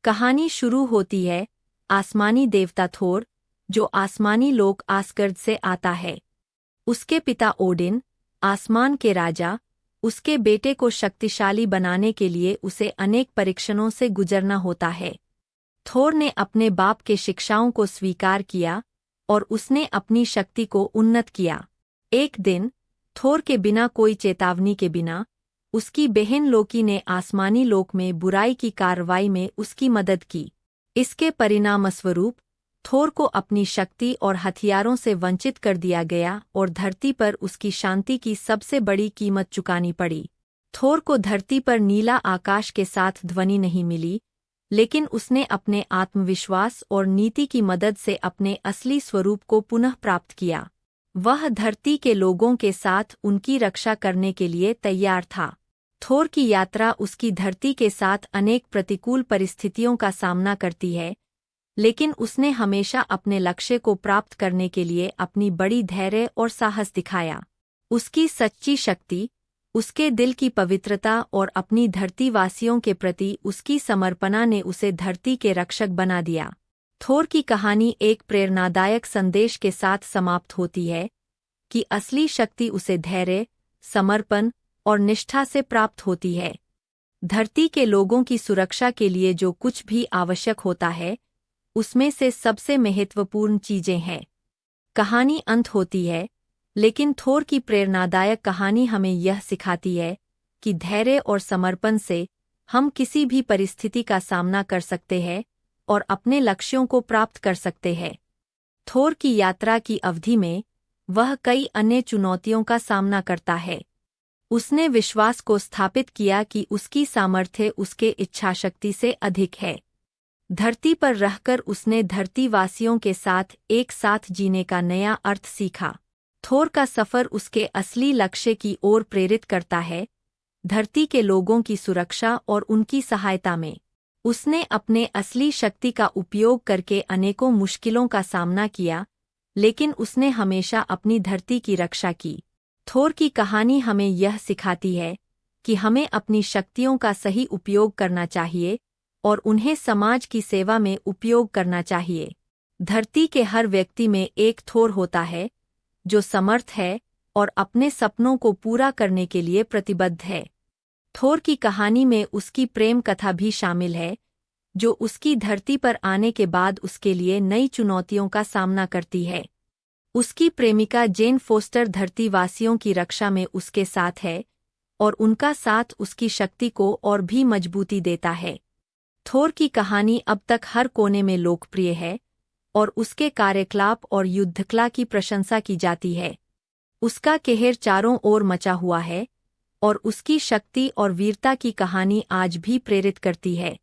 कहानी शुरू होती है आसमानी देवता थोर, जो आसमानी लोक आसगर्द से आता है। उसके पिता ओडिन, आसमान के राजा, उसके बेटे को शक्तिशाली बनाने के लिए उसे अनेक परीक्षणों से गुजरना होता है। थोर ने अपने बाप के शिक्षाओं को स्वीकार किया और उसने अपनी शक्ति को उन्नत किया। एक दिन, थोर के बिना कोई चेतावनी के बिना, उसकी बहन लोकी ने आसमानी लोक में बुराई की कार्रवाई में उसकी मदद की। इसके परिणामस्वरूप थोर को अपनी शक्ति और हथियारों से वंचित कर दिया गया और धरती पर उसकी शांति की सबसे बड़ी कीमत चुकानी पड़ी। थोर को धरती पर नीला आकाश के साथ ध्वनि नहीं मिली, लेकिन उसने अपने आत्मविश्वास और नीति की मदद से अपने असली स्वरूप को पुनः प्राप्त किया। वह धरती के लोगों के साथ उनकी रक्षा करने के लिए तैयार था। थोर की यात्रा उसकी धरती के साथ अनेक प्रतिकूल परिस्थितियों का सामना करती है, लेकिन उसने हमेशा अपने लक्ष्य को प्राप्त करने के लिए अपनी बड़ी धैर्य और साहस दिखाया। उसकी सच्ची शक्ति, उसके दिल की पवित्रता और अपनी धरतीवासियों के प्रति उसकी समर्पणा ने उसे धरती के रक्षक बना दिया। थोर की कहानी एक प्रेरणादायक संदेश के साथ समाप्त होती है कि असली शक्ति उसे धैर्य, समर्पण और निष्ठा से प्राप्त होती है। धरती के लोगों की सुरक्षा के लिए जो कुछ भी आवश्यक होता है, उसमें से सबसे महत्वपूर्ण चीजें हैं। कहानी अंत होती है, लेकिन थोर की प्रेरणादायक कहानी हमें यह सिखाती है कि धैर्य और समर्पण से हम किसी भी परिस्थिति का सामना कर सकते हैं और अपने लक्ष्यों को प्राप्त कर सकते हैं। थोर की यात्रा की अवधि में वह कई अन्य चुनौतियों का सामना करता है। उसने विश्वास को स्थापित किया कि उसकी सामर्थ्य उसके इच्छाशक्ति से अधिक है। धरती पर रहकर उसने धरतीवासियों के साथ एक साथ जीने का नया अर्थ सीखा। थोर का सफर उसके असली लक्ष्य की ओर प्रेरित करता है, धरती के लोगों की सुरक्षा और उनकी सहायता में। उसने अपने असली शक्ति का उपयोग करके अनेकों मुश्किलों का सामना किया, लेकिन उसने हमेशा अपनी धरती की रक्षा की। थोर की कहानी हमें यह सिखाती है कि हमें अपनी शक्तियों का सही उपयोग करना चाहिए और उन्हें समाज की सेवा में उपयोग करना चाहिए। धरती के हर व्यक्ति में एक थोर होता है, जो समर्थ है और अपने सपनों को पूरा करने के लिए प्रतिबद्ध है। थोर की कहानी में उसकी प्रेम कथा भी शामिल है, जो उसकी धरती पर आने के बाद उसके लिए नई चुनौतियों का सामना करती है। उसकी प्रेमिका जेन फोस्टर धरतीवासियों की रक्षा में उसके साथ है और उनका साथ उसकी शक्ति को और भी मजबूती देता है। थोर की कहानी अब तक हर कोने में लोकप्रिय है और उसके कार्यकलाप और युद्धकला की प्रशंसा की जाती है। उसका कहर चारों ओर मचा हुआ है और उसकी शक्ति और वीरता की कहानी आज भी प्रेरित करती है।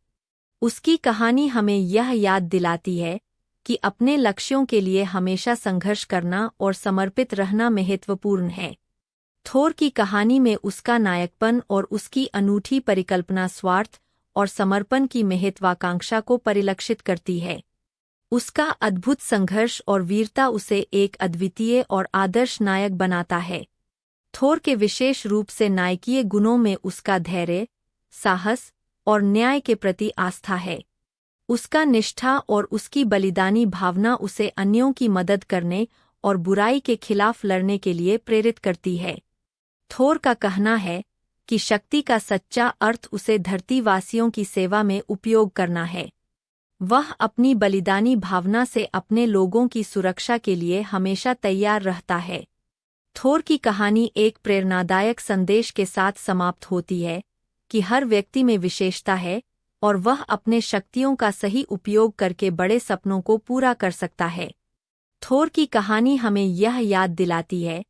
उसकी कहानी हमें यह याद दिलाती है कि अपने लक्ष्यों के लिए हमेशा संघर्ष करना और समर्पित रहना महत्वपूर्ण है। थोर की कहानी में उसका नायकपन और उसकी अनूठी परिकल्पना स्वार्थ और समर्पण की महत्वाकांक्षा को परिलक्षित करती है। उसका अद्भुत संघर्ष और वीरता उसे एक अद्वितीय और आदर्श नायक बनाता है। थोर के विशेष रूप से नायकीय गुणों में उसका धैर्य, साहस और न्याय के प्रति आस्था है। उसका निष्ठा और उसकी बलिदानी भावना उसे अन्यों की मदद करने और बुराई के खिलाफ लड़ने के लिए प्रेरित करती है। थोर का कहना है कि शक्ति का सच्चा अर्थ उसे धरतीवासियों की सेवा में उपयोग करना है। वह अपनी बलिदानी भावना से अपने लोगों की सुरक्षा के लिए हमेशा तैयार रहता है। थोर की कहानी एक प्रेरणादायक संदेश के साथ समाप्त होती है कि हर व्यक्ति में विशेषता है और वह अपने शक्तियों का सही उपयोग करके बड़े सपनों को पूरा कर सकता है। थोर की कहानी हमें यह याद दिलाती है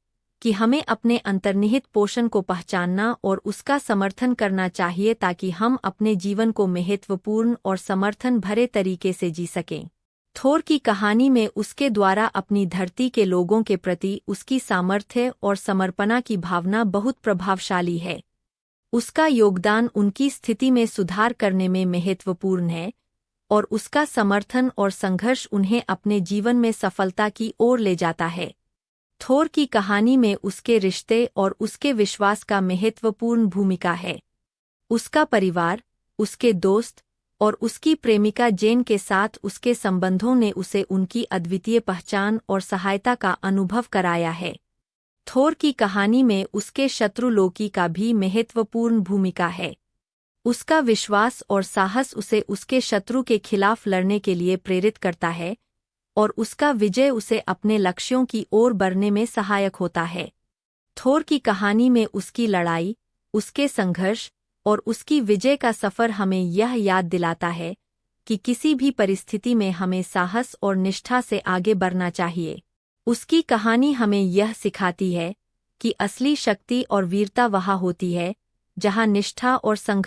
कि हमें अपने अंतर्निहित पोषण को पहचानना और उसका समर्थन करना चाहिए ताकि हम अपने जीवन को महत्वपूर्ण और समर्थन भरे तरीके से जी सकें। थोर की कहानी में उसके द्वारा अपनी धरती के लोगों के प्रति उसकी सामर्थ्य और समर्पणा की भावना बहुत प्रभावशाली है। उसका योगदान उनकी स्थिति में सुधार करने में महत्वपूर्ण है और उसका समर्थन और संघर्ष उन्हें अपने जीवन में सफलता की ओर ले जाता है। थोर की कहानी में उसके रिश्ते और उसके विश्वास का महत्वपूर्ण भूमिका है। उसका परिवार, उसके दोस्त और उसकी प्रेमिका जेन के साथ उसके संबंधों ने उसे उनकी अद्वितीय पहचान और सहायता का अनुभव कराया है। थोर की कहानी में उसके शत्रु लोकी का भी महत्वपूर्ण भूमिका है। उसका विश्वास और साहस उसे उसके शत्रु के खिलाफ लड़ने के लिए प्रेरित करता है, और उसका विजय उसे अपने लक्ष्यों की ओर बढ़ने में सहायक होता है। थोर की कहानी में उसकी लड़ाई, उसके संघर्ष और उसकी विजय का सफ़र हमें यह याद दिलाता है कि किसी भी परिस्थिति में हमें साहस और निष्ठा से आगे बढ़ना चाहिए। उसकी कहानी हमें यह सिखाती है कि असली शक्ति और वीरता वहाँ होती है जहाँ निष्ठा और संघर्ष